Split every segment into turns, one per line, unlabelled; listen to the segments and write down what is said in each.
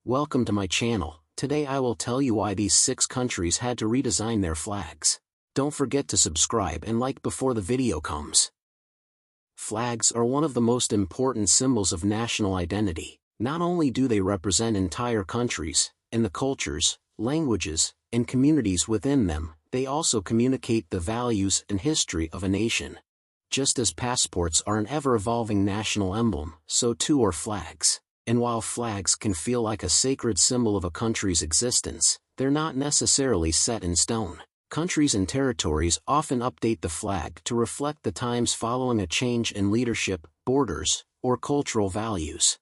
Welcome to my channel. Today I will tell you why these 6 countries had to redesign their flags. Don't forget to subscribe and like before the video comes. Flags are one of the most important symbols of national identity. Not only do they represent entire countries, and the cultures, languages, and communities within them, they also communicate the values and history of a nation. Just as passports are an ever-evolving national emblem, so too are flags. And while flags can feel like a sacred symbol of a country's existence, they're not necessarily set in stone. Countries and territories often update the flag to reflect the times following a change in leadership, borders, or cultural values.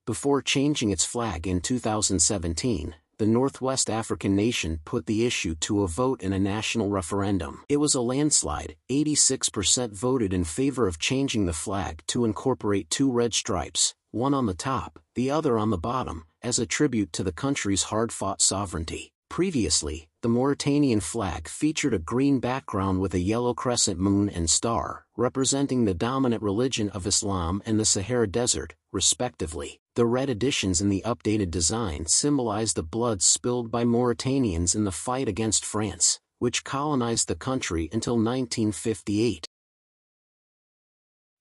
Before changing its flag in 2017, the Northwest African nation put the issue to a vote in a national referendum. It was a landslide. 86% voted in favor of changing the flag to incorporate 2 red stripes, one on the top, the other on the bottom, as a tribute to the country's hard-fought sovereignty. Previously, the Mauritanian flag featured a green background with a yellow crescent moon and star, representing the dominant religion of Islam and the Sahara Desert, respectively. The red additions in the updated design symbolize the blood spilled by Mauritanians in the fight against France, which colonized the country until 1958.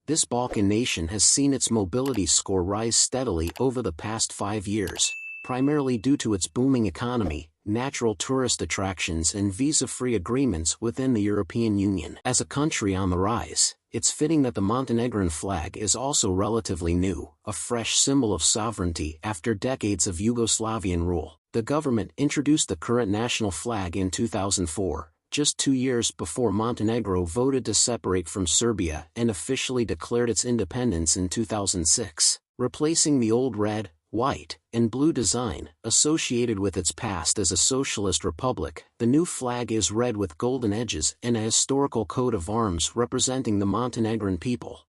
This Balkan nation has seen its mobility score rise steadily over the past 5 years, primarily due to its booming economy, natural tourist attractions and visa-free agreements within the European Union. As a country on the rise, it's fitting that the Montenegrin flag is also relatively new, a fresh symbol of sovereignty after decades of Yugoslavian rule. The government introduced the current national flag in 2004, just 2 years before Montenegro voted to separate from Serbia and officially declared its independence in 2006, replacing the old red, white, and blue design associated with its past as a socialist republic. The new flag is red with golden edges and a historical coat of arms representing the Montenegrin people.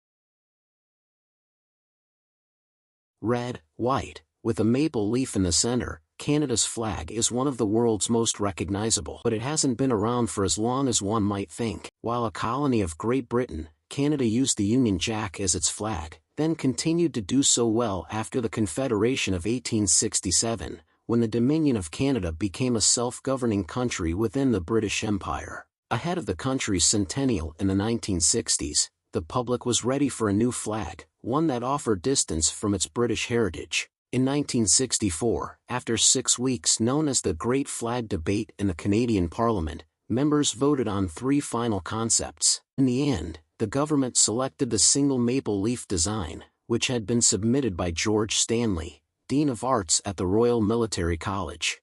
Red, white, with a maple leaf in the center, Canada's flag is one of the world's most recognizable, but it hasn't been around for as long as one might think. While a colony of Great Britain, Canada used the Union Jack as its flag, then continued to do so well after the Confederation of 1867, when the Dominion of Canada became a self-governing country within the British Empire. Ahead of the country's centennial in the 1960s, the public was ready for a new flag, one that offered distance from its British heritage. In 1964, after 6 weeks known as the Great Flag Debate in the Canadian Parliament, members voted on 3 final concepts. In the end, the government selected the single maple leaf design, which had been submitted by George Stanley, Dean of Arts at the Royal Military College.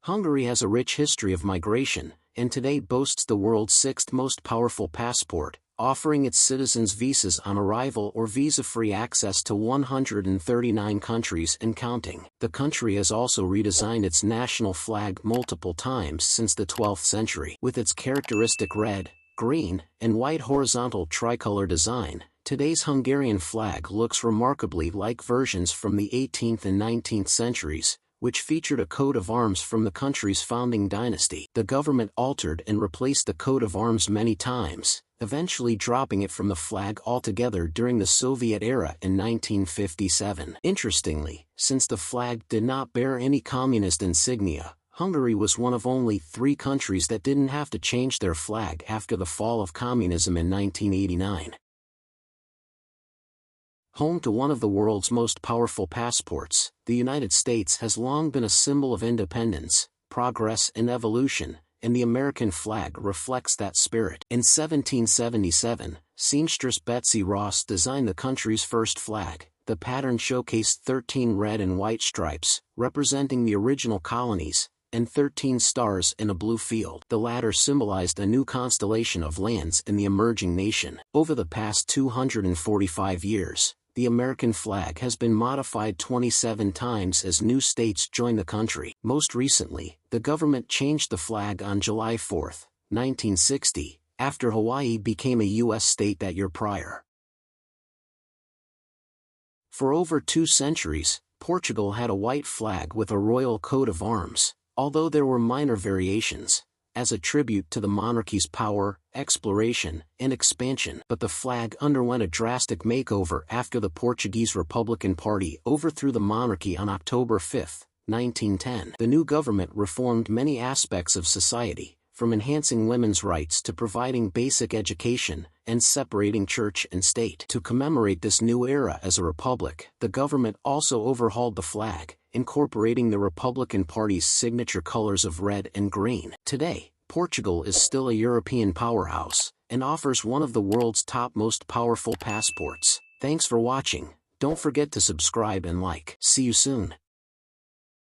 Hungary has a rich history of migration, and today boasts the world's 6th most powerful passport, offering its citizens visas on arrival or visa-free access to 139 countries and counting. The country has also redesigned its national flag multiple times since the 12th century. With its characteristic red, green, and white horizontal tricolor design, today's Hungarian flag looks remarkably like versions from the 18th and 19th centuries, which featured a coat of arms from the country's founding dynasty. The government altered and replaced the coat of arms many times, eventually dropping it from the flag altogether during the Soviet era in 1957. Interestingly, since the flag did not bear any communist insignia, Hungary was one of only 3 countries that didn't have to change their flag after the fall of communism in 1989. Home to one of the world's most powerful passports, the United States has long been a symbol of independence, progress and evolution, and the American flag reflects that spirit. In 1777, seamstress Betsy Ross designed the country's first flag. The pattern showcased 13 red and white stripes, representing the original colonies, and 13 stars in a blue field. The latter symbolized a new constellation of lands in the emerging nation. Over the past 245 years, the American flag has been modified 27 times as new states joined the country. Most recently, the government changed the flag on July 4, 1960, after Hawaii became a U.S. state that year prior. For over 2 centuries, Portugal had a white flag with a royal coat of arms, although there were minor variations. as a tribute to the monarchy's power, exploration, and expansion. But the flag underwent a drastic makeover after the Portuguese Republican Party overthrew the monarchy on October 5, 1910. The new government reformed many aspects of society, from enhancing women's rights to providing basic education and separating church and state. To commemorate this new era as a republic, the government also overhauled the flag, incorporating the Republican Party's signature colors of red and green. Today, Portugal is still a European powerhouse and offers one of the world's top most powerful passports. Thanks for watching. Don't forget to subscribe and like. See you soon.